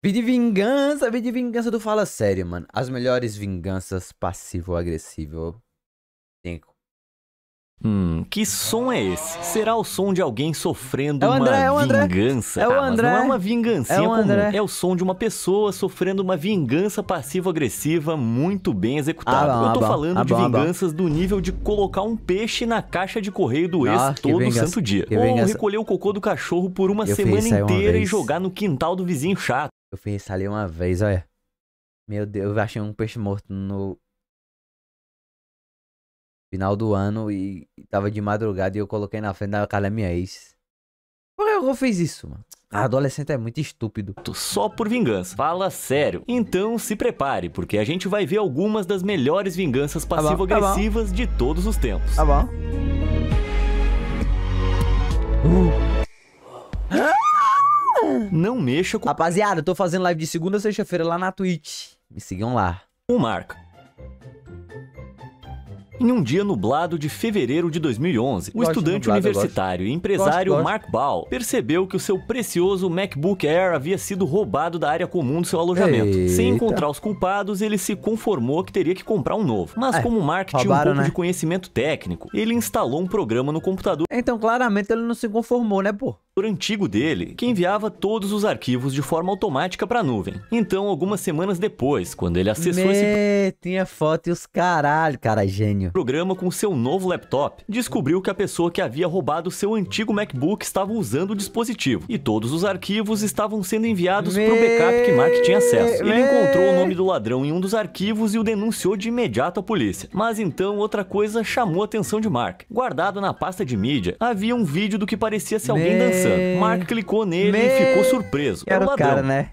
Vídeo de vingança do Fala Sério, mano. As melhores vinganças passivo-agressivo. 5. Que som é esse? Será o som de alguém sofrendo É o André. vingança? É o Mas André. não é uma vingancinha É o comum. André. É o som de uma pessoa sofrendo uma vingança passivo-agressiva muito bem executada. Eu tô falando de vinganças do nível de colocar um peixe na caixa de correio do ex todo santo dia. Ou recolher o cocô do cachorro por uma semana inteira e jogar no quintal do vizinho chato. Eu fiz isso ali uma vez, olha. Meu Deus, eu achei um peixe morto no final do ano e tava de madrugada e eu coloquei na frente da cara da minha ex. Por que eu fiz isso, mano? Adolescente é muito estúpido. Só por vingança. Fala sério. Então se prepare, porque a gente vai ver algumas das melhores vinganças passivo-agressivas de todos os tempos. Tá bom. Não mexa com... Rapaziada, eu tô fazendo live de segunda a sexta-feira lá na Twitch. Me sigam lá. O Mark. Em um dia nublado de fevereiro de 2011, o estudante universitário e empresário Mark Ball percebeu que o seu precioso MacBook Air havia sido roubado da área comum do seu alojamento. Sem encontrar os culpados, ele se conformou que teria que comprar um novo. Mas como o Mark tinha um pouco de conhecimento técnico, ele instalou um programa no computador. Então claramente ele não se conformou, né, pô? Antigo dele, que enviava todos os arquivos de forma automática para a nuvem. Então, algumas semanas depois, quando ele acessou esse tinha foto e os caralho, cara, gênio. Programa com seu novo laptop, descobriu que a pessoa que havia roubado seu antigo MacBook estava usando o dispositivo e todos os arquivos estavam sendo enviados para o backup que Mark tinha acesso. Ele encontrou o nome do ladrão em um dos arquivos e o denunciou de imediato à polícia. Mas então outra coisa chamou a atenção de Mark. Guardado na pasta de mídia, havia um vídeo do que parecia ser alguém dançando. Mark clicou nele e ficou surpreso. Era o ladrão. Cara, né?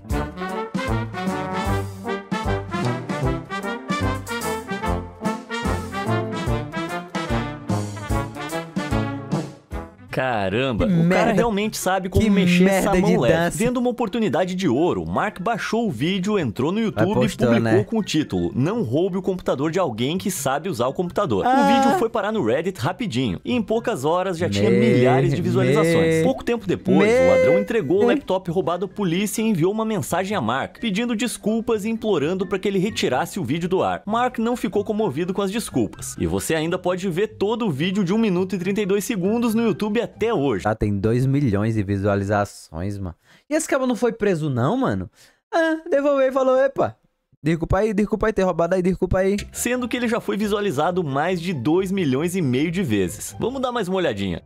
Caramba, o cara realmente sabe como mexer essa mão leve. Vendo uma oportunidade de ouro, Mark baixou o vídeo, entrou no YouTube e publicou com o título: "Não roube o computador de alguém que sabe usar o computador". O vídeo foi parar no Reddit rapidinho e em poucas horas já tinha milhares de visualizações. Pouco tempo depois, o ladrão entregou o laptop roubado à polícia e enviou uma mensagem a Mark, pedindo desculpas e implorando para que ele retirasse o vídeo do ar. Mark não ficou comovido com as desculpas. E você ainda pode ver todo o vídeo de 1 minuto e 32 segundos no YouTube até hoje. Ah, tem 2 milhões de visualizações, mano. E esse cara não foi preso não, mano? Ah, devolveu e falou, epa, desculpa aí, ter roubado aí, desculpa aí. Sendo que ele já foi visualizado mais de 2,5 milhões de vezes. Vamos dar mais uma olhadinha.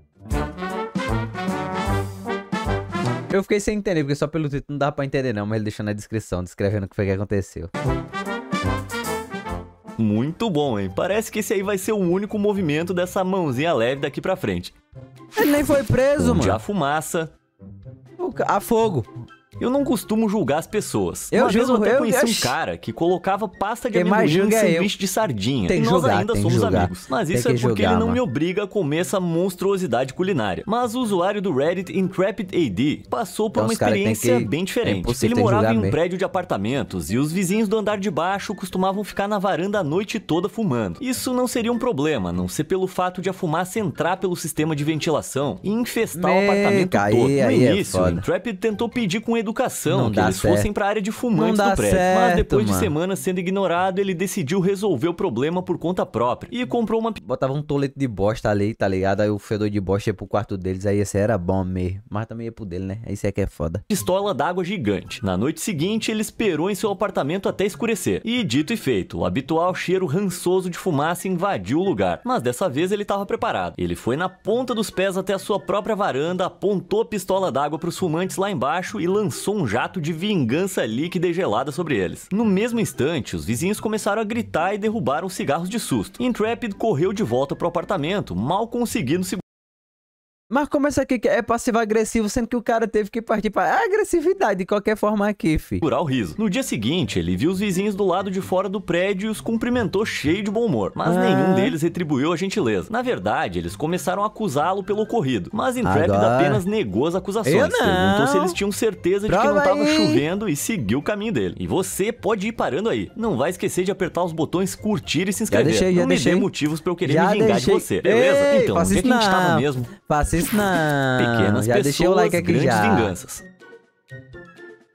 Eu fiquei sem entender, porque só pelo título não dá pra entender não, mas ele deixou na descrição, descrevendo o que foi que aconteceu. Muito bom, hein? Parece que esse aí vai ser o único movimento dessa mãozinha leve daqui pra frente. Ele nem foi preso, mano. Já fumaça. A fogo. Eu não costumo julgar as pessoas. Uma vez eu até conheci um cara que colocava pasta de amendoim em sanduíche de sardinha. E nós ainda somos amigos. Mas isso é porque ele não me obriga a comer essa monstruosidade culinária. Mas o usuário do Reddit IntrepidAD passou por uma experiência bem diferente. Ele morava em um prédio de apartamentos e os vizinhos do andar de baixo costumavam ficar na varanda a noite toda fumando. Isso não seria um problema, a não ser pelo fato de a fumaça entrar pelo sistema de ventilação e infestar o apartamento todo. No início, o Intrepid tentou pedir com educação que eles fossem para a área de fumantes do prédio, mas depois de semanas sendo ignorado, ele decidiu resolver o problema por conta própria e comprou uma... Botava um tolete de bosta ali, tá ligado? Aí o fedor de bosta ia pro quarto deles, aí esse era bom mesmo, mas também ia pro dele, né? Isso é que é foda. Pistola d'água gigante. Na noite seguinte, ele esperou em seu apartamento até escurecer. E dito e feito, o habitual cheiro rançoso de fumaça invadiu o lugar. Mas dessa vez ele estava preparado. Ele foi na ponta dos pés até a sua própria varanda, apontou a pistola d'água pros fumantes lá embaixo e lançou um jato de vingança líquida e gelada sobre eles. No mesmo instante, os vizinhos começaram a gritar e derrubaram cigarros de susto. Intrepid correu de volta pro apartamento, mal conseguindo segurar. Mas como isso aqui é passivo-agressivo, sendo que o cara teve que partir para agressividade de qualquer forma aqui, fi. Segurar o riso. No dia seguinte, ele viu os vizinhos do lado de fora do prédio e os cumprimentou cheio de bom humor. Mas nenhum deles retribuiu a gentileza. Na verdade, eles começaram a acusá-lo pelo ocorrido. Mas Intrepid apenas negou as acusações. Perguntou se eles tinham certeza de que não estava chovendo e seguiu o caminho dele. E você pode ir parando aí. Não vai esquecer de apertar os botões curtir e se inscrever. Não me dê motivos pra eu querer me vingar de você. Beleza? Então, onde é que a gente tava mesmo? Faça isso não. Pequenas já pessoas, deixei o like aqui grandes já. vinganças.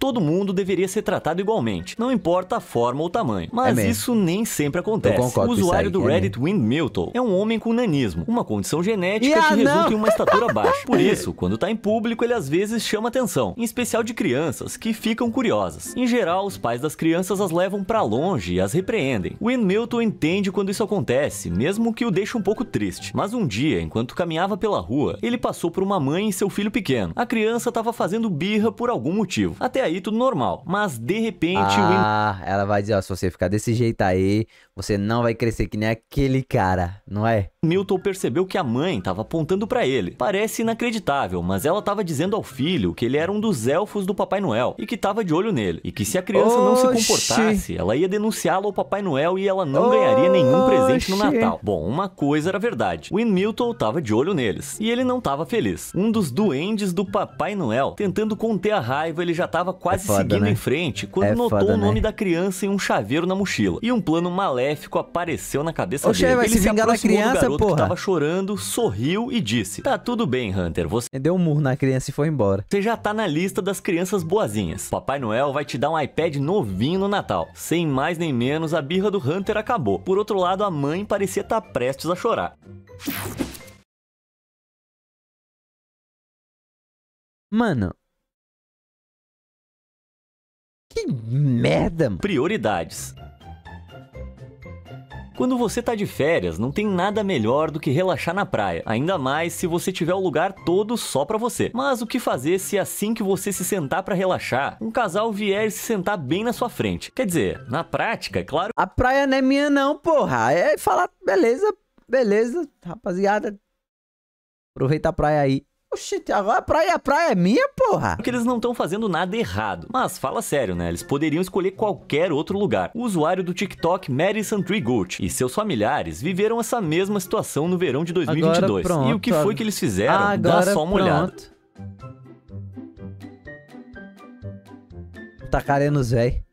todo mundo deveria ser tratado igualmente, não importa a forma ou tamanho. Mas isso nem sempre acontece. O usuário do Reddit, Windmiltle, é um homem com nanismo, uma condição genética que resulta em uma estatura baixa. Por isso, quando tá em público, ele às vezes chama atenção, em especial de crianças que ficam curiosas. Em geral, os pais das crianças as levam pra longe e as repreendem. Windmiltle entende quando isso acontece, mesmo que o deixe um pouco triste. Mas um dia, enquanto caminhava pela rua, ele passou por uma mãe e seu filho pequeno. A criança tava fazendo birra por algum motivo. Até aí tudo normal. Mas de repente... ela vai dizer, ó, se você ficar desse jeito aí, você não vai crescer que nem aquele cara, não é? Milton percebeu que a mãe estava apontando para ele. Parece inacreditável, mas ela estava dizendo ao filho que ele era um dos elfos do Papai Noel e que estava de olho nele. E que se a criança não se comportasse, ela ia denunciá-lo ao Papai Noel e ela não ganharia nenhum presente no Natal. Bom, uma coisa era verdade. Windmiltle estava de olho neles e ele não estava feliz. Um dos duendes do Papai Noel, tentando conter a raiva, ele já estava quase seguindo em frente quando notou o nome da criança em um chaveiro na mochila. E um plano maléfico apareceu na cabeça dele. Vai se vingar da criança, que tava chorando, sorriu e disse: tá tudo bem, Hunter, você deu um murro na criança e foi embora. Você já tá na lista das crianças boazinhas. Papai Noel vai te dar um iPad novinho no Natal. Sem mais nem menos, a birra do Hunter acabou. Por outro lado, a mãe parecia estar prestes a chorar. Mano, que merda, mano. Prioridades. Quando você tá de férias, não tem nada melhor do que relaxar na praia. Ainda mais se você tiver o lugar todo só pra você. Mas o que fazer se assim que você se sentar pra relaxar, um casal vier se sentar bem na sua frente? Quer dizer, na prática, é claro... A praia não é minha não, porra. É falar, beleza, rapaziada. Aproveita a praia aí. Oxi, agora a praia é minha, porra. Porque eles não estão fazendo nada errado. Mas fala sério, né? Eles poderiam escolher qualquer outro lugar. O usuário do TikTok, Madison Treegoot, e seus familiares viveram essa mesma situação no verão de 2022. E o que foi que eles fizeram? Dá só uma olhada. Tacaré nos véi.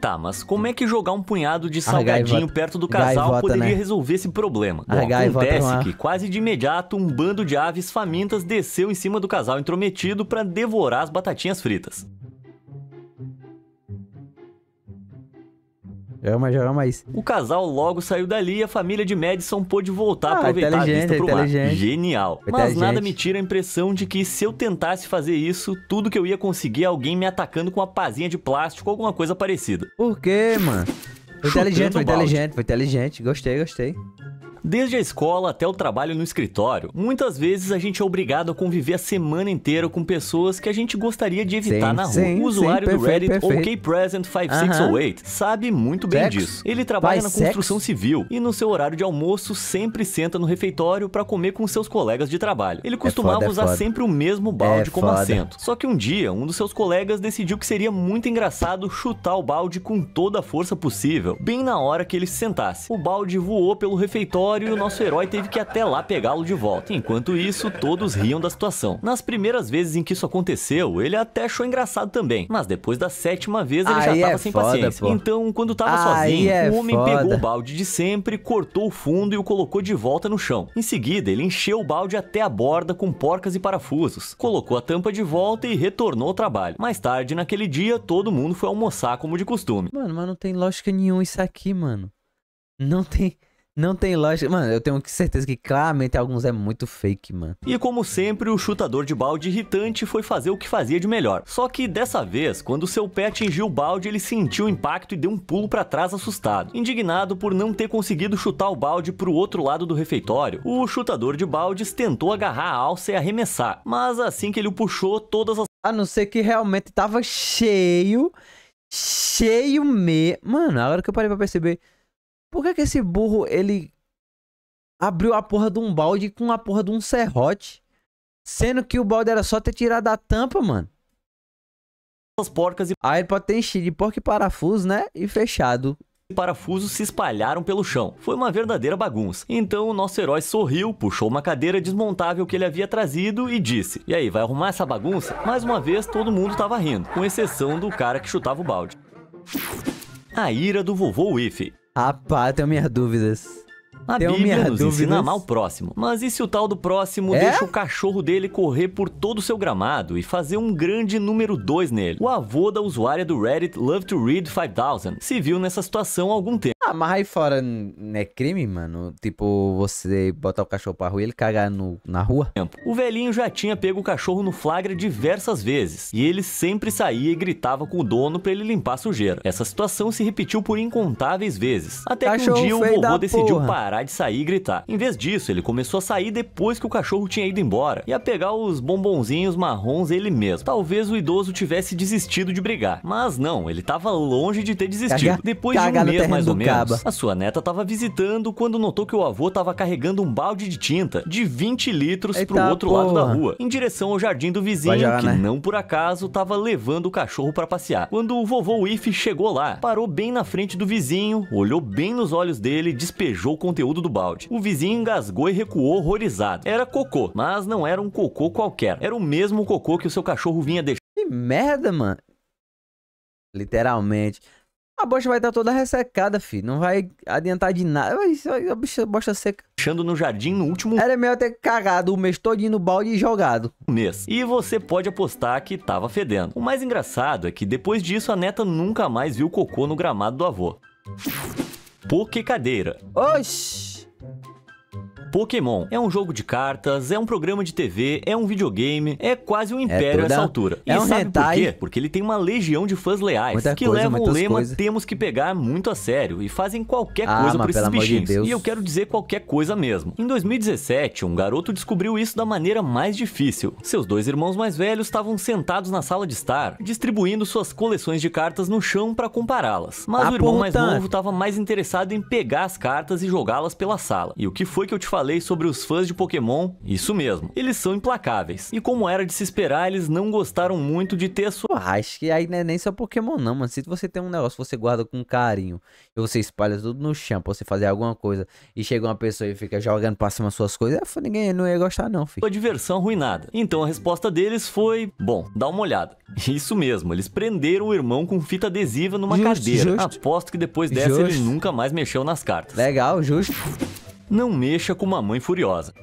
Tá, mas como é que jogar um punhado de salgadinho perto do casal poderia resolver esse problema? Bom, acontece que quase de imediato um bando de aves famintas desceu em cima do casal intrometido pra devorar as batatinhas fritas. Joga mais. O casal logo saiu dali e a família de Madison pôde voltar a aproveitar a vista pro mar. Genial. Mas nada me tira a impressão de que se eu tentasse fazer isso, tudo que eu ia conseguir é alguém me atacando com uma pazinha de plástico ou alguma coisa parecida. Por quê, mano? Foi inteligente. Gostei. Desde a escola até o trabalho no escritório, muitas vezes a gente é obrigado a conviver a semana inteira com pessoas que a gente gostaria de evitar na rua. O usuário do Reddit, OKPresent5608, sabe muito bem disso. Ele trabalha na construção civil e no seu horário de almoço sempre senta no refeitório para comer com seus colegas de trabalho. Ele costumava usar sempre o mesmo balde como assento. Só que um dia, um dos seus colegas decidiu que seria muito engraçado chutar o balde com toda a força possível, bem na hora que ele se sentasse. O balde voou pelo refeitório e o nosso herói teve que ir até lá pegá-lo de volta. Enquanto isso, todos riam da situação. Nas primeiras vezes em que isso aconteceu, ele até achou engraçado também. Mas depois da 7ª vez, ele já tava sem paciência. Então, quando tava sozinho, o homem pegou o balde de sempre, cortou o fundo e o colocou de volta no chão. Em seguida, ele encheu o balde até a borda com porcas e parafusos, colocou a tampa de volta e retornou ao trabalho. Mais tarde, naquele dia, todo mundo foi almoçar como de costume. Mano, mas não tem lógica nenhuma isso aqui, mano. Não tem lógica. Mano, eu tenho certeza que claramente alguns é muito fake, mano. E como sempre, o chutador de balde irritante foi fazer o que fazia de melhor. Só que dessa vez, quando seu pé atingiu o balde, ele sentiu o impacto e deu um pulo pra trás assustado. Indignado por não ter conseguido chutar o balde pro outro lado do refeitório, o chutador de baldes tentou agarrar a alça e arremessar. Mas assim que ele o puxou, todas as... A não ser que realmente tava cheio mesmo. Mano, agora que eu parei pra perceber... Por que esse burro, ele abriu a porra de um balde com a porra de um serrote? Sendo que o balde era só ter tirado a tampa, mano. As porcas e... Aí ele pode ter enchido de porca e parafuso, né? E fechado. Parafusos se espalharam pelo chão. Foi uma verdadeira bagunça. Então o nosso herói sorriu, puxou uma cadeira desmontável que ele havia trazido e disse: "E aí, vai arrumar essa bagunça?" Mais uma vez, todo mundo tava rindo, com exceção do cara que chutava o balde. A ira do vovô Whiffy. Rapaz, tenho minhas dúvidas. A Bíblia nos ensina a amar o próximo. Mas e se o tal do próximo deixa o cachorro dele correr por todo o seu gramado e fazer um grande número 2 nele? O avô da usuária do Reddit Love to Read 5000 se viu nessa situação há algum tempo. Ah, mas aí fora não é crime, mano? Tipo, você botar o cachorro pra rua e ele cagar na rua? O velhinho já tinha pego o cachorro no flagra diversas vezes, e ele sempre saía e gritava com o dono pra ele limpar a sujeira. Essa situação se repetiu por incontáveis vezes, até que um dia o vovô decidiu parar de sair e gritar. Em vez disso, ele começou a sair depois que o cachorro tinha ido embora, e a pegar os bombonzinhos marrons ele mesmo. Talvez o idoso tivesse desistido de brigar, mas não, ele tava longe de ter desistido. Depois de um mês mais ou menos, a sua neta estava visitando quando notou que o avô estava carregando um balde de tinta de 20 litros pro outro lado da rua, em direção ao jardim do vizinho, que não por acaso estava levando o cachorro para passear. Quando o vovô Whiff chegou lá, parou bem na frente do vizinho, olhou bem nos olhos dele e despejou o conteúdo do balde. O vizinho engasgou e recuou horrorizado. Era cocô, mas não era um cocô qualquer. Era o mesmo cocô que o seu cachorro vinha deixando. Que merda, mano. Literalmente. A bosta vai estar toda ressecada, filho. Não vai adiantar de nada. A bosta seca. Deixando no jardim no último... Era melhor ter cagado o mês todinho no balde e jogado. E você pode apostar que tava fedendo. O mais engraçado é que depois disso a neta nunca mais viu cocô no gramado do avô. Pokécadeira. Oxi! Pokémon é um jogo de cartas, é um programa de TV, é um videogame, é quase um império a essa altura. E sabe por quê? Porque ele tem uma legião de fãs leais que levam o lema "temos que pegar" muito a sério e fazem qualquer coisa por esses bichinhos. E eu quero dizer qualquer coisa mesmo. Em 2017, um garoto descobriu isso da maneira mais difícil. Seus 2 irmãos mais velhos estavam sentados na sala de estar, distribuindo suas coleções de cartas no chão para compará-las. Mas o irmão mais novo estava mais interessado em pegar as cartas e jogá-las pela sala. E o que foi que eu te falei sobre os fãs de Pokémon? Isso mesmo, eles são implacáveis. E como era de se esperar, eles não gostaram muito de ter a sua... Acho que aí não é nem só Pokémon não, mano. Se você tem um negócio que você guarda com carinho e você espalha tudo no chão pra você fazer alguma coisa e chega uma pessoa e fica jogando pra cima suas coisas, ninguém não ia gostar não, filho. A diversão arruinada. Então a resposta deles foi... Bom, dá uma olhada. Isso mesmo, eles prenderam o irmão com fita adesiva numa cadeira. Aposto que depois dessa ele nunca mais mexeu nas cartas. Legal, justo. Não mexa com uma mãe furiosa.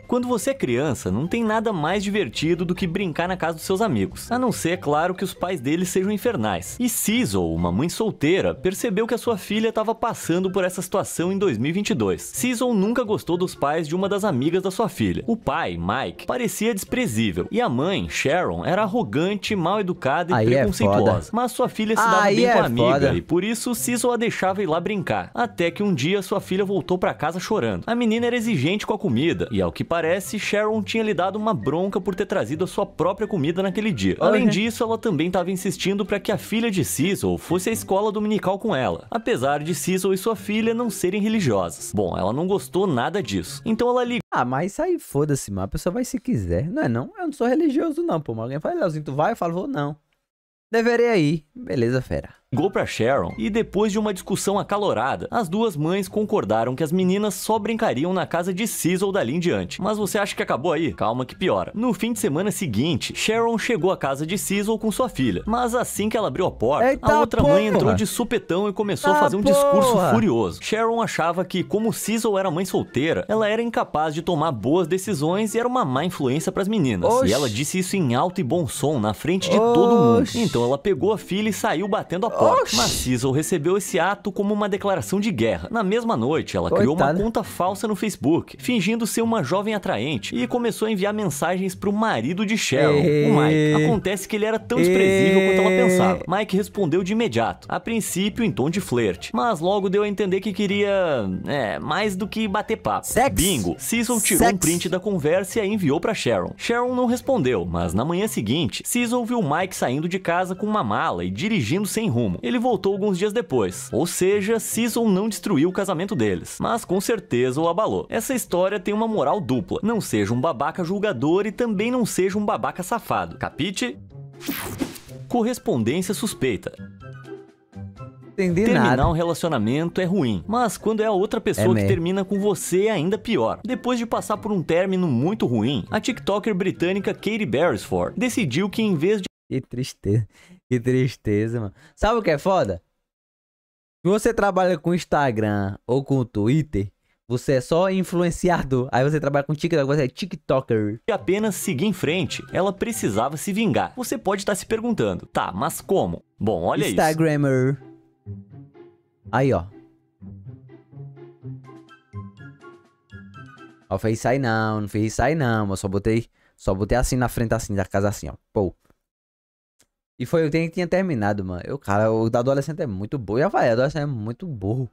Quando você é criança, não tem nada mais divertido do que brincar na casa dos seus amigos. A não ser, é claro, que os pais deles sejam infernais. E Cecil, uma mãe solteira, percebeu que a sua filha estava passando por essa situação em 2022. Cecil nunca gostou dos pais de uma das amigas da sua filha. O pai, Mike, parecia desprezível. E a mãe, Sharon, era arrogante, mal educada e preconceituosa. Mas sua filha se dava bem com a amiga e por isso Cecil a deixava ir lá brincar. Até que um dia sua filha voltou para casa chorando. A menina era exigente com a comida e, ao que parece, Sharon tinha lhe dado uma bronca por ter trazido a sua própria comida naquele dia. Além disso, ela também estava insistindo para que a filha de Cecil fosse à escola dominical com ela, apesar de Cecil e sua filha não serem religiosas. Bom, ela não gostou nada disso, então ela ligou. Ah, mas isso aí foda-se, mano. A pessoa vai se quiser. Não é não? Eu não sou religioso não, pô. Mas alguém fala, Leozinho, tu vai? Eu falo, vou não. Deveria ir. Beleza, fera. Ligou pra Sharon e depois de uma discussão acalorada, as duas mães concordaram que as meninas só brincariam na casa de Cecil dali em diante. Mas você acha que acabou aí? Calma que piora. No fim de semana seguinte, Sharon chegou à casa de Cecil com sua filha. Mas assim que ela abriu a porta, a outra mãe entrou de supetão e começou a fazer um discurso furioso. Sharon achava que, como Cecil era mãe solteira, ela era incapaz de tomar boas decisões e era uma má influência pras meninas. E ela disse isso em alto e bom som, na frente de todo mundo. Então ela pegou a filha e saiu batendo a porta. Mas Cecil recebeu esse ato como uma declaração de guerra. Na mesma noite, ela criou uma conta falsa no Facebook, fingindo ser uma jovem atraente, e começou a enviar mensagens pro marido de Sharon, o Mike. Acontece que ele era tão desprezível quanto ela pensava. Mike respondeu de imediato, a princípio em tom de flerte, mas logo deu a entender que queria, mais do que bater papo. Bingo! Cecil tirou um print da conversa e a enviou pra Sharon. Sharon não respondeu, mas na manhã seguinte, Cecil viu Mike saindo de casa com uma mala e dirigindo sem rumo. Ele voltou alguns dias depois. Ou seja, Cecil não destruiu o casamento deles, mas com certeza o abalou. Essa história tem uma moral dupla. Não seja um babaca julgador e também não seja um babaca safado. Capite? Correspondência suspeita. Terminar um relacionamento é ruim, mas quando é a outra pessoa que termina com você é ainda pior. Depois de passar por um término muito ruim, a TikToker britânica Katie Beresford decidiu que em vez de... Que tristeza, mano. Sabe o que é foda? Se você trabalha com Instagram ou com Twitter, você é só influenciador. Aí você trabalha com TikTok, você é TikToker. E apenas seguir em frente, ela precisava se vingar. Você pode estar se perguntando, tá, mas como? Bom, olha isso. Instagrammer. Aí, ó. Ó, fez isso aí não fez isso aí não. Eu só botei assim na frente, assim, da casa, assim, ó. Pô. E foi o que tinha terminado, mano. O da adolescente é muito burro. Já vai, adolescente é muito burro.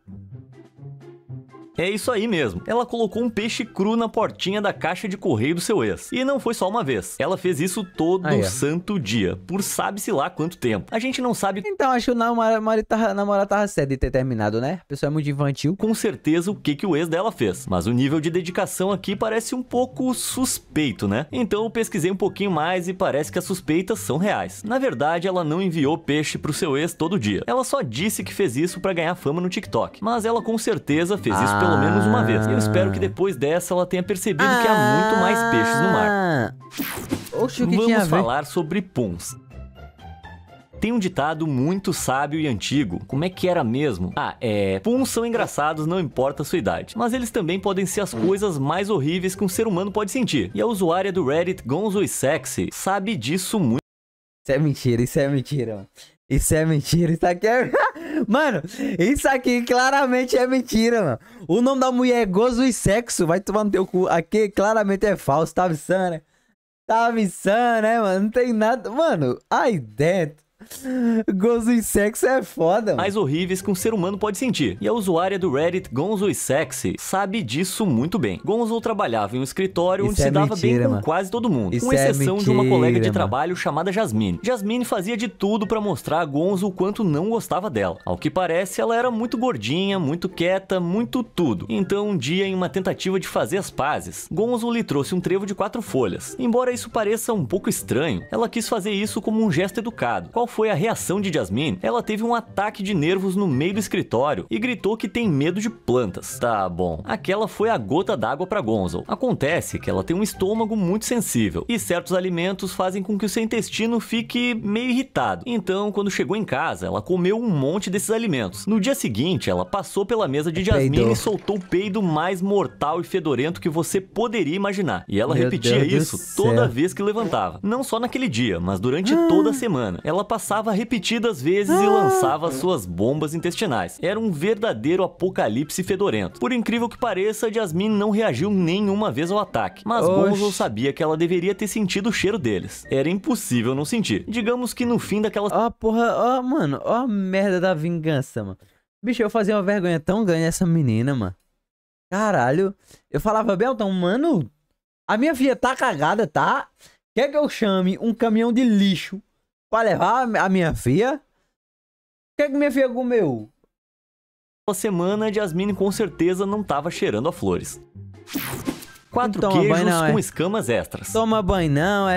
É isso aí mesmo. Ela colocou um peixe cru na portinha da caixa de correio do seu ex. E não foi só uma vez. Ela fez isso todo santo dia. Por sabe-se lá quanto tempo. A gente não sabe... Então, acho que o namorado tava certo de ter terminado, né? A pessoa é muito infantil. Com certeza o que o ex dela fez. Mas o nível de dedicação aqui parece um pouco suspeito, né? Então eu pesquisei um pouquinho mais e parece que as suspeitas são reais. Na verdade, ela não enviou peixe pro seu ex todo dia. Ela só disse que fez isso pra ganhar fama no TikTok. Mas ela com certeza fez isso pelo menos uma vez. Eu espero que depois dessa ela tenha percebido que há muito mais peixes no mar. Oxe, o que Vamos falar sobre puns. Tem um ditado muito sábio e antigo. Como é que era mesmo? Puns são engraçados, não importa a sua idade. Mas eles também podem ser as coisas mais horríveis que um ser humano pode sentir. E a usuária do Reddit Gonzo e Sexy sabe disso muito. Isso é mentira, mano. Isso é mentira, isso aqui é... Mano, isso aqui claramente é mentira, mano. O nome da mulher é Gozo e Sexo. Vai tomar no teu cu. Aqui claramente é falso, tá avisando, né? Tá avisando, né, mano? Não tem nada... Mano, aí dentro... Gozo e Sexo é foda, mano. Mais horríveis que um ser humano pode sentir. E a usuária do Reddit Gonzo e Sexy sabe disso muito bem. Gonzo trabalhava em um escritório onde se dava bem com quase todo mundo, com exceção de uma colega de trabalho chamada Jasmine. Jasmine fazia de tudo pra mostrar a Gonzo o quanto não gostava dela. Ao que parece, ela era muito gordinha, muito quieta, muito tudo. Então, um dia, em uma tentativa de fazer as pazes, Gonzo lhe trouxe um trevo de 4 folhas. Embora isso pareça um pouco estranho, ela quis fazer isso como um gesto educado. Qual foi a reação de Jasmine? Ela teve um ataque de nervos no meio do escritório e gritou que tem medo de plantas. Tá bom. Aquela foi a gota d'água pra Gonzo. Acontece que ela tem um estômago muito sensível e certos alimentos fazem com que o seu intestino fique meio irritado. Então, quando chegou em casa, ela comeu um monte desses alimentos. No dia seguinte, ela passou pela mesa de Jasmine e soltou o peido mais mortal e fedorento que você poderia imaginar. E ela repetia isso toda vez que levantava. Não só naquele dia, mas durante toda a semana. Ela passava repetidas vezes e lançava suas bombas intestinais. Era um verdadeiro apocalipse fedorento. Por incrível que pareça, Jasmine não reagiu nenhuma vez ao ataque, mas Gonzo sabia que ela deveria ter sentido o cheiro deles. Era impossível não sentir. Digamos que no fim daquelas... Mano, ó a merda da vingança, mano. Bicho, eu fazia uma vergonha tão grande essa menina, mano. Caralho. Eu falava, Belton, mano, a minha filha tá cagada, tá? Quer que eu chame um caminhão de lixo pra levar a minha filha? O que minha filha comeu? Uma semana, Jasmine com certeza não tava cheirando a flores. 4 queijos com escamas extras. Toma banho não,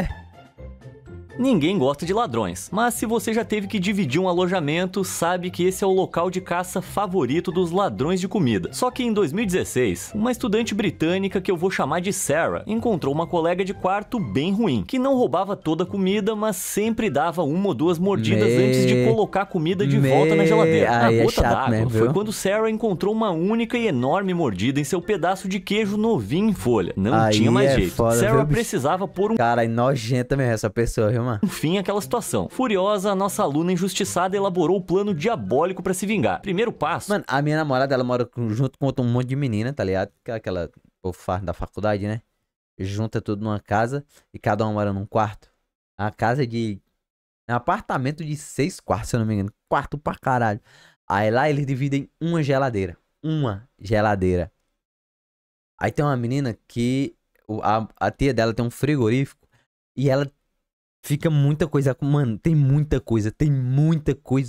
Ninguém gosta de ladrões, mas se você já teve que dividir um alojamento, sabe que esse é o local de caça favorito dos ladrões de comida. Só que em 2016, uma estudante britânica que eu vou chamar de Sarah encontrou uma colega de quarto bem ruim, que não roubava toda a comida, mas sempre dava 1 ou 2 mordidas antes de colocar a comida de volta na geladeira. A gota d'água foi quando Sarah encontrou uma única e enorme mordida em seu pedaço de queijo novinho em folha. Não tinha mais jeito. Sarah precisava pôr um... Cara, é nojenta mesmo essa pessoa, viu, mano? Fim àquela situação. Furiosa, a nossa aluna injustiçada elaborou o plano diabólico pra se vingar. Primeiro passo... Mano, a minha namorada, ela mora junto com um monte de menina, tá ligado? Aquela da faculdade, né? Junta tudo numa casa e cada uma mora num quarto. A casa de... É um apartamento de 6 quartos, se eu não me engano. Quarto pra caralho. Aí lá eles dividem uma geladeira. Uma geladeira. Aí tem uma menina que... A tia dela tem um frigorífico e ela... Fica muita coisa, mano, tem muita coisa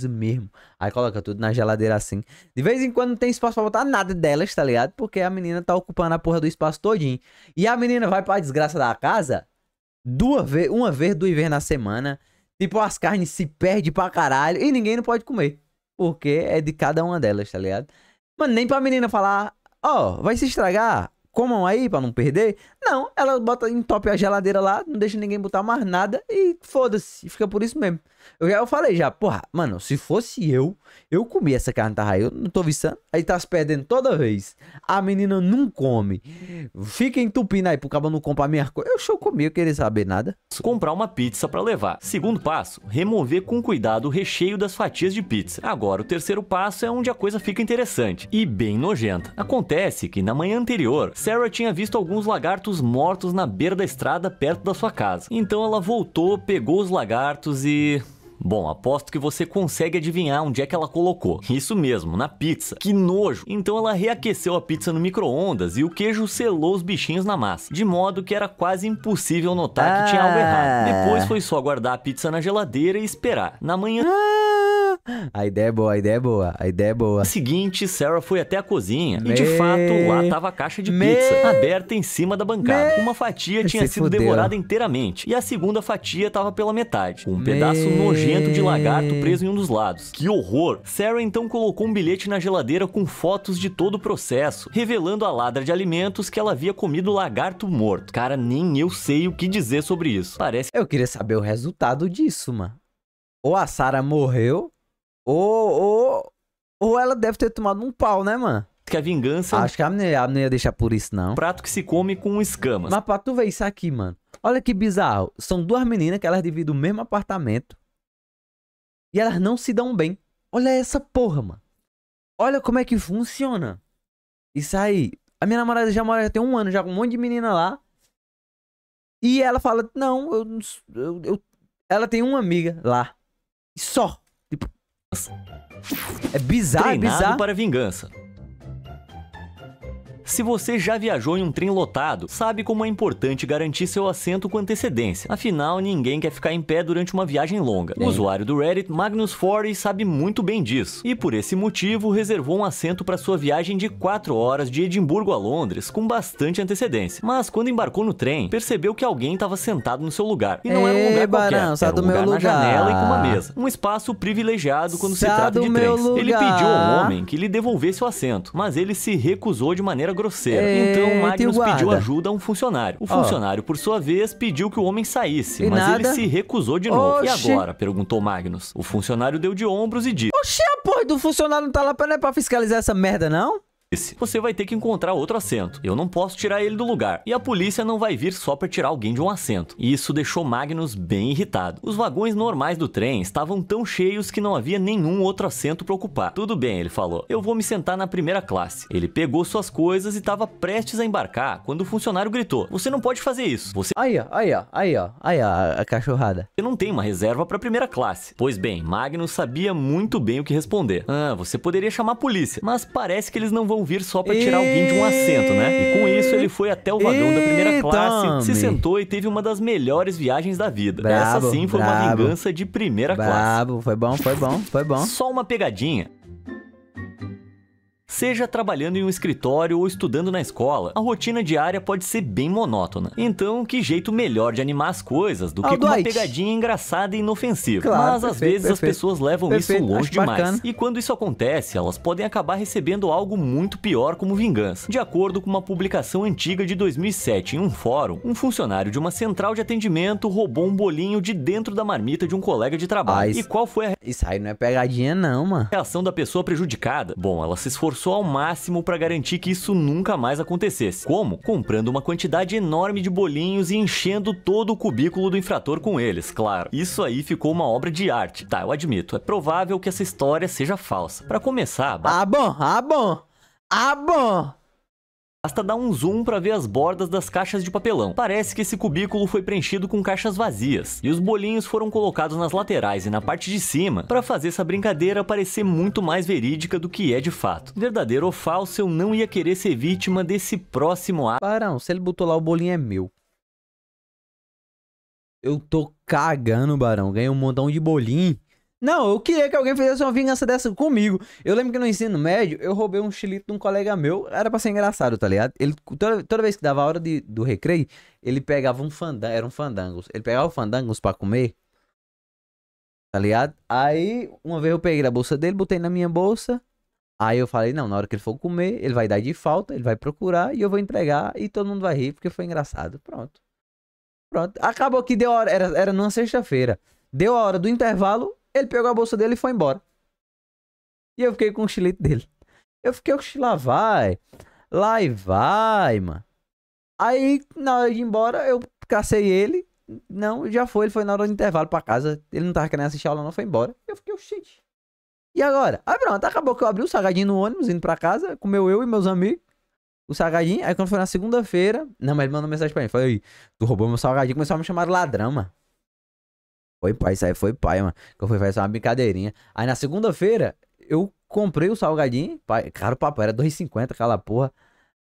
mesmo. Aí coloca tudo na geladeira assim. De vez em quando não tem espaço pra botar nada delas, tá ligado? Porque a menina tá ocupando a porra do espaço todinho. E a menina vai pra desgraça da casa uma vez, 2 vezes na semana. Tipo, as carnes se perdem pra caralho e ninguém não pode comer. Porque é de cada uma delas, tá ligado? Mano, nem pra menina falar, vai se estragar. comam aí pra não perder. Não, ela bota, entope a geladeira lá, não deixa ninguém botar mais nada e foda-se, fica por isso mesmo. Eu falei já, porra, mano, se fosse eu comia essa carne, tá? Eu não tô viçando, aí tá se perdendo toda vez. A menina não come, fica entupindo aí pro cabo não comprar minha coisa. Eu comi, eu queria saber nada. Comprar uma pizza pra levar. Segundo passo, remover com cuidado o recheio das fatias de pizza. Agora, o terceiro passo é onde a coisa fica interessante e bem nojenta. Acontece que na manhã anterior, Sarah tinha visto alguns lagartos mortos na beira da estrada perto da sua casa. Então ela voltou, pegou os lagartos e... Bom, aposto que você consegue adivinhar onde é que ela colocou. Isso mesmo, na pizza. Que nojo! Então ela reaqueceu a pizza no micro-ondas e o queijo selou os bichinhos na massa, de modo que era quase impossível notar que tinha algo errado. Depois foi só guardar a pizza na geladeira e esperar. Na manhã... A ideia é boa, a ideia é boa, a ideia é boa. No seguinte, Sarah foi até a cozinha e de fato lá tava a caixa de pizza, aberta em cima da bancada. Uma fatia tinha sido devorada inteiramente e a segunda fatia tava pela metade, com um pedaço nojento de lagarto preso em um dos lados. Que horror! Sarah então colocou um bilhete na geladeira com fotos de todo o processo, revelando a ladra de alimentos que ela havia comido lagarto morto. Cara, nem eu sei o que dizer sobre isso. Parece... Eu queria saber o resultado disso, mano. Ou a Sarah morreu, ou ela deve ter tomado um pau, né, mano? Que a vingança... Acho que a mulher não ia deixar por isso, não. Um prato que se come com escamas. Mas pra tu ver isso aqui, mano. Olha que bizarro. São duas meninas que elas dividem o mesmo apartamento. E elas não se dão bem. Olha essa porra, mano. Olha como é que funciona. Isso aí. A minha namorada já mora, já tem 1 ano, já com um monte de menina lá. E ela fala, não, ela tem uma amiga lá. E só. Tipo, é bizarro, Treinado é bizarro. para vingança. Se você já viajou em um trem lotado, sabe como é importante garantir seu assento com antecedência. Afinal, ninguém quer ficar em pé durante uma viagem longa. O usuário do Reddit, Magnus Forey, sabe muito bem disso. E por esse motivo, reservou um assento para sua viagem de 4 horas de Edimburgo a Londres com bastante antecedência. Mas quando embarcou no trem, percebeu que alguém estava sentado no seu lugar. E não era um lugar qualquer, era um lugar na janela e com uma mesa. Um espaço privilegiado quando se trata de trens. Ele pediu ao homem que lhe devolvesse o assento, mas ele se recusou de maneira grosseira. Então Magnus pediu ajuda a um funcionário. O funcionário, por sua vez, pediu que o homem saísse, mas ele se recusou de novo. Oxi. E agora? Perguntou Magnus. O funcionário deu de ombros e disse: Oxi, a porra do funcionário não tá lá pra fiscalizar essa merda, não? Você vai ter que encontrar outro assento. Eu não posso tirar ele do lugar. E a polícia não vai vir só pra tirar alguém de um assento. E isso deixou Magnus bem irritado. Os vagões normais do trem estavam tão cheios que não havia nenhum outro assento pra ocupar. Tudo bem, ele falou. Eu vou me sentar na primeira classe. Ele pegou suas coisas e estava prestes a embarcar quando o funcionário gritou: você não pode fazer isso. Você... Aí, ó, a cachorrada. Você não tem uma reserva pra primeira classe. Pois bem, Magnus sabia muito bem o que responder. Você poderia chamar a polícia, mas parece que eles não vão vir só pra tirar alguém de um assento, né? E com isso ele foi até o vagão da primeira classe, se sentou e teve uma das melhores viagens da vida. Essa sim foi uma vingança de primeira classe. Foi bom. Só uma pegadinha. Seja trabalhando em um escritório ou estudando na escola, a rotina diária pode ser bem monótona. Então, que jeito melhor de animar as coisas do que com uma pegadinha engraçada e inofensiva. Claro, mas às vezes as pessoas levam isso longe demais. E quando isso acontece, elas podem acabar recebendo algo muito pior como vingança. De acordo com uma publicação antiga de 2007 em um fórum, um funcionário de uma central de atendimento roubou um bolinho de dentro da marmita de um colega de trabalho. E qual foi a Isso aí não é pegadinha não, mano. reação da pessoa prejudicada? Bom, ela se esforçou ao máximo para garantir que isso nunca mais acontecesse. Como? Comprando uma quantidade enorme de bolinhos e enchendo todo o cubículo do infrator com eles, claro. Isso aí ficou uma obra de arte. Tá, eu admito, é provável que essa história seja falsa. Para começar... Basta dar um zoom para ver as bordas das caixas de papelão. Parece que esse cubículo foi preenchido com caixas vazias, e os bolinhos foram colocados nas laterais e na parte de cima para fazer essa brincadeira parecer muito mais verídica do que é de fato. Verdadeiro ou falso, eu não ia querer ser vítima desse próximo ato. Barão, se ele botou lá o bolinho é meu. Eu tô cagando, Barão. Ganhei um montão de bolinho. Não, eu queria que alguém fizesse uma vingança dessa comigo. Eu lembro que no ensino médio, eu roubei um xilito de um colega meu. Era pra ser engraçado, tá ligado? Ele, toda vez que dava a hora do recreio, ele pegava um fandango, era um fandangos. Ele pegava o fandangos pra comer, tá ligado? Aí, uma vez eu peguei da bolsa dele, botei na minha bolsa. Aí eu falei, não, na hora que ele for comer, ele vai dar de falta, ele vai procurar e eu vou entregar e todo mundo vai rir porque foi engraçado. Pronto. Acabou que deu a hora, era numa sexta-feira. Deu a hora do intervalo, ele pegou a bolsa dele e foi embora. E eu fiquei com o chilete dele. Eu fiquei com o lá e vai, mano. Aí, na hora de ir embora, eu cacei ele. Não, já foi, ele foi na hora do intervalo pra casa. Ele não tava querendo assistir a aula, não, foi embora. Eu fiquei, oxente. E agora? Aí pronto, acabou que eu abri o salgadinho no ônibus, indo pra casa, comeu eu e meus amigos, o salgadinho. Aí quando foi na segunda-feira, não, mas ele mandou mensagem pra mim, falou, tu roubou meu salgadinho, começou a me chamar de ladrão, mano. Foi pai, isso aí foi pai, mano. Que eu fui fazer uma brincadeirinha. Aí na segunda-feira, eu comprei o salgadinho, pai, caro papo, era R$2,50 aquela porra.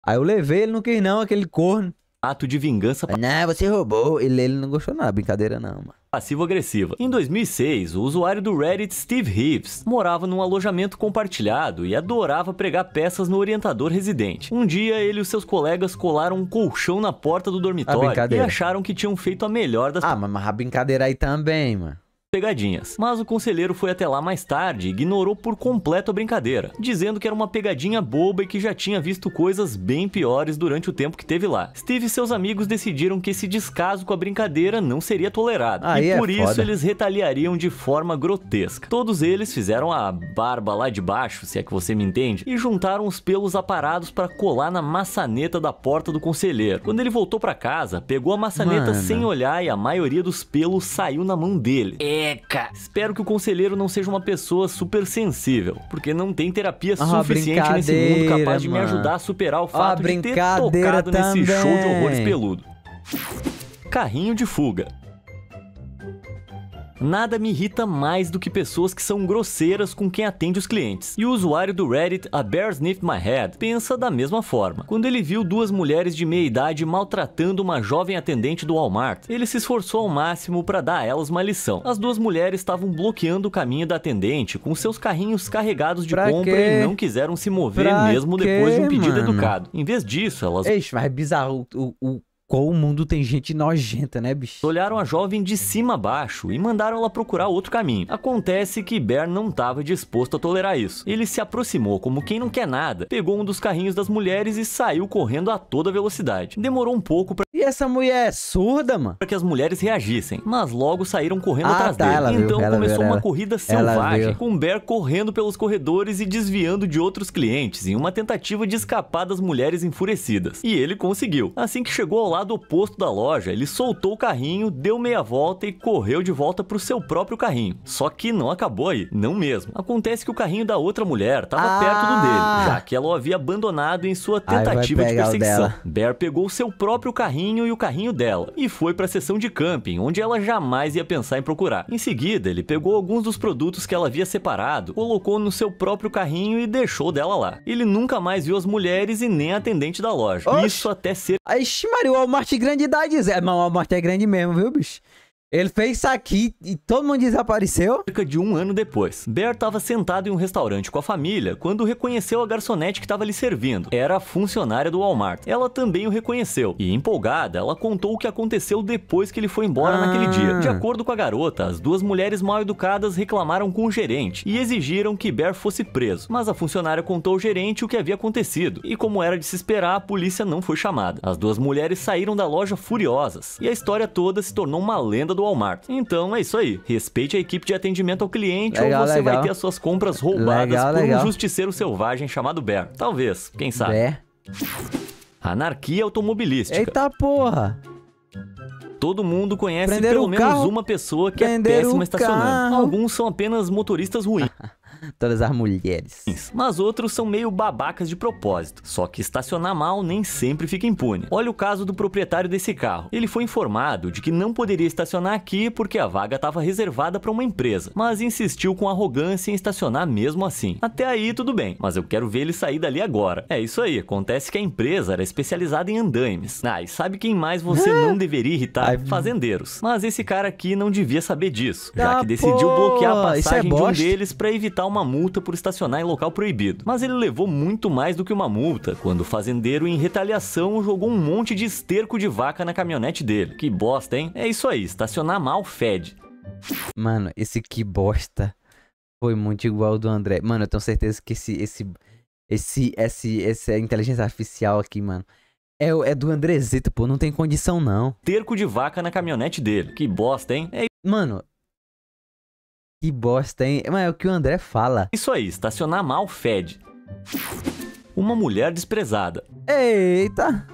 Aí eu levei, ele não quis não, aquele corno. Ato de vingança. Não, você roubou. Ele não gostou nada, brincadeira não, mano. Passivo-agressiva. Em 2006, o usuário do Reddit Steve Reeves morava num alojamento compartilhado e adorava pregar peças no orientador residente. Um dia, ele e os seus colegas colaram um colchão na porta do dormitório e acharam que tinham feito a melhor das... mas a brincadeira aí também, mano. Pegadinhas. Mas o conselheiro foi até lá mais tarde e ignorou por completo a brincadeira, dizendo que era uma pegadinha boba e que já tinha visto coisas bem piores durante o tempo que teve lá. Steve e seus amigos decidiram que esse descaso com a brincadeira não seria tolerado, e por isso eles retaliariam de forma grotesca. Todos eles fizeram a barba lá de baixo, se é que você me entende, e juntaram os pelos aparados para colar na maçaneta da porta do conselheiro. Quando ele voltou para casa, pegou a maçaneta sem olhar e a maioria dos pelos saiu na mão dele. Espero que o conselheiro não seja uma pessoa super sensível, porque não tem terapia suficiente nesse mundo capaz de me ajudar a superar o fato de ter tocado nesse show de horrores peludo. Carrinho de fuga. Nada me irrita mais do que pessoas que são grosseiras com quem atende os clientes. E o usuário do Reddit, A Bear Sniffed My Head, pensa da mesma forma. Quando ele viu duas mulheres de meia idade maltratando uma jovem atendente do Walmart, ele se esforçou ao máximo para dar a elas uma lição. As duas mulheres estavam bloqueando o caminho da atendente com seus carrinhos carregados de compra e não quiseram se mover mesmo depois de um pedido educado. Em vez disso, elas... Ixi, mas é bizarro Qual mundo tem gente nojenta, né, bicho? Olharam a jovem de cima a baixo e mandaram ela procurar outro caminho. Acontece que Bear não estava disposto a tolerar isso. Ele se aproximou como quem não quer nada, pegou um dos carrinhos das mulheres e saiu correndo a toda velocidade. Demorou um pouco pra... E essa mulher é surda, mano? Para que as mulheres reagissem, mas logo saíram correndo atrás dele. Então começou uma corrida selvagem, com Bear correndo pelos corredores e desviando de outros clientes, em uma tentativa de escapar das mulheres enfurecidas. E ele conseguiu. Assim que chegou ao lado oposto da loja, ele soltou o carrinho, deu meia volta e correu de volta pro seu próprio carrinho. Só que não acabou aí, não mesmo. Acontece que o carrinho da outra mulher estava perto do dele, já que ela o havia abandonado em sua tentativa de perseguição. Bear pegou o seu próprio carrinho e o carrinho dela, e foi para a seção de camping, onde ela jamais ia pensar em procurar. Em seguida, ele pegou alguns dos produtos que ela havia separado, colocou no seu próprio carrinho e deixou dela lá. Ele nunca mais viu as mulheres e nem a atendente da loja. Oxi. Isso até ser... Ixi, Maria, o Walmart grande idade, Zé. Mas o Walmart é grande mesmo, viu, bicho? Ele fez isso aqui e todo mundo desapareceu. Cerca de um ano depois, Bear estava sentado em um restaurante com a família quando reconheceu a garçonete que estava lhe servindo. Era a funcionária do Walmart. Ela também o reconheceu e, empolgada, ela contou o que aconteceu depois que ele foi embora naquele dia. De acordo com a garota, as duas mulheres mal educadas reclamaram com o gerente e exigiram que Bear fosse preso. Mas a funcionária contou ao gerente o que havia acontecido e, como era de se esperar, a polícia não foi chamada. As duas mulheres saíram da loja furiosas e a história toda se tornou uma lenda do Walmart. Então é isso aí. Respeite a equipe de atendimento ao cliente ou você vai ter as suas compras roubadas por um justiceiro selvagem chamado Bear. Talvez, quem sabe. Anarquia automobilística. Eita porra! Todo mundo conhece pelo menos uma pessoa que é péssima estacionando. Alguns são apenas motoristas ruins. Todas as mulheres. Mas outros são meio babacas de propósito. Só que estacionar mal nem sempre fica impune. Olha o caso do proprietário desse carro. Ele foi informado de que não poderia estacionar aqui porque a vaga estava reservada para uma empresa, mas insistiu com arrogância em estacionar mesmo assim. Até aí tudo bem, mas eu quero ver ele sair dali agora. É isso aí, acontece que a empresa era especializada em andaimes. E sabe quem mais você não deveria irritar? Fazendeiros. Mas esse cara aqui não devia saber disso, já que decidiu bloquear a passagem de um deles para evitar uma multa por estacionar em local proibido. Mas ele levou muito mais do que uma multa, quando o fazendeiro, em retaliação, jogou um monte de esterco de vaca na caminhonete dele. Que bosta, hein? É isso aí, estacionar mal fede. Mano, esse que bosta Foi muito igual ao do André. Mano, eu tenho certeza que essa inteligência artificial aqui, mano, é do Andrezito, pô. Não tem condição, não. Terco de vaca na caminhonete dele. Que bosta, hein? Mano, que bosta, hein? Mas é o que o André fala. Isso aí, estacionar mal fede. Uma mulher desprezada. Eita!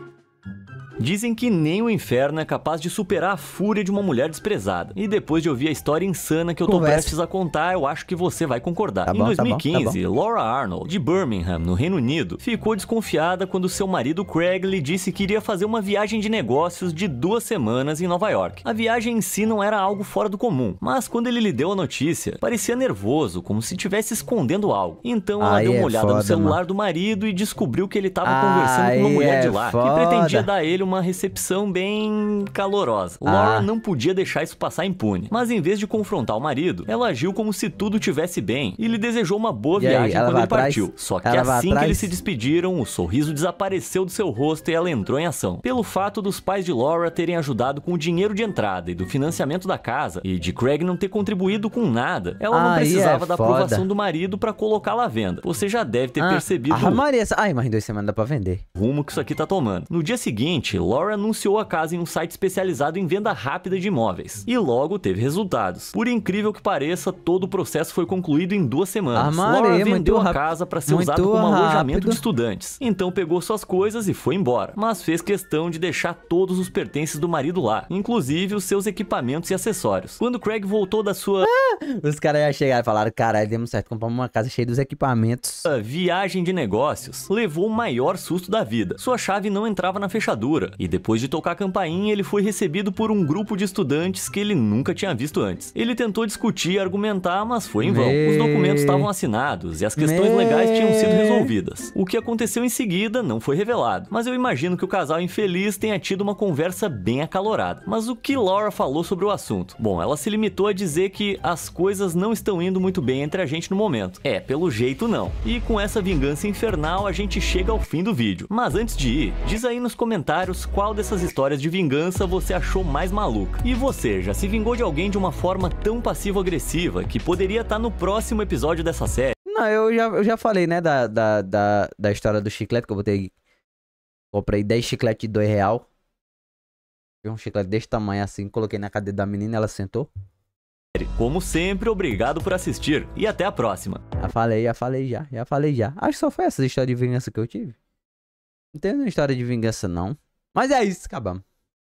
Dizem que nem o inferno é capaz de superar a fúria de uma mulher desprezada. E depois de ouvir a história insana que eu tô prestes a contar, eu acho que você vai concordar. Em 2015, Laura Arnold, de Birmingham, no Reino Unido, ficou desconfiada quando seu marido Craig lhe disse que iria fazer uma viagem de negócios de 2 semanas em Nova York. A viagem em si não era algo fora do comum, mas quando ele lhe deu a notícia, parecia nervoso, como se estivesse escondendo algo. Então ela deu uma olhada no celular do marido e descobriu que ele estava conversando com uma mulher de lá, que pretendia dar a ele uma recepção bem calorosa. Laura não podia deixar isso passar impune, mas em vez de confrontar o marido, ela agiu como se tudo tivesse bem e lhe desejou uma boa viagem quando ele partiu. Só que assim que eles se despediram, o sorriso desapareceu do seu rosto e ela entrou em ação. Pelo fato dos pais de Laura terem ajudado com o dinheiro de entrada e do financiamento da casa, e de Craig não ter contribuído com nada, ela não precisava da aprovação do marido para colocá-la à venda. Você já deve ter percebido mas em 2 semanas dá pra vender. O rumo que isso aqui tá tomando. No dia seguinte, Laura anunciou a casa em um site especializado em venda rápida de imóveis. E logo teve resultados. Por incrível que pareça, todo o processo foi concluído em 2 semanas. Laura vendeu a casa para ser usado como alojamento de estudantes. Então pegou suas coisas e foi embora. Mas fez questão de deixar todos os pertences do marido lá, inclusive os seus equipamentos e acessórios. Quando Craig voltou da sua... Os caras já chegaram e falaram, caralho, demos certo, compramos uma casa cheia dos equipamentos. A viagem de negócios levou o maior susto da vida. Sua chave não entrava na fechadura. E depois de tocar a campainha, ele foi recebido por um grupo de estudantes que ele nunca tinha visto antes. Ele tentou discutir e argumentar, mas foi em vão. Os documentos estavam assinados e as questões legais tinham sido resolvidas. O que aconteceu em seguida não foi revelado, mas eu imagino que o casal infeliz tenha tido uma conversa bem acalorada. Mas o que Laura falou sobre o assunto? Bom, ela se limitou a dizer que as coisas não estão indo muito bem entre a gente no momento. Pelo jeito não. E com essa vingança infernal, a gente chega ao fim do vídeo. Mas antes de ir, diz aí nos comentários qual dessas histórias de vingança você achou mais maluca. E você, já se vingou de alguém de uma forma tão passivo-agressiva que poderia estar no próximo episódio dessa série? Não, eu já falei, né, da história do chiclete, que eu comprei 10 chicletes de R$2. Um chiclete desse tamanho assim, coloquei na cadeira da menina, ela sentou. Como sempre, obrigado por assistir e até a próxima. Já falei já. Acho que só foi essa história de vingança que eu tive. Não tem nenhuma história de vingança não. Mas é isso, acabamos.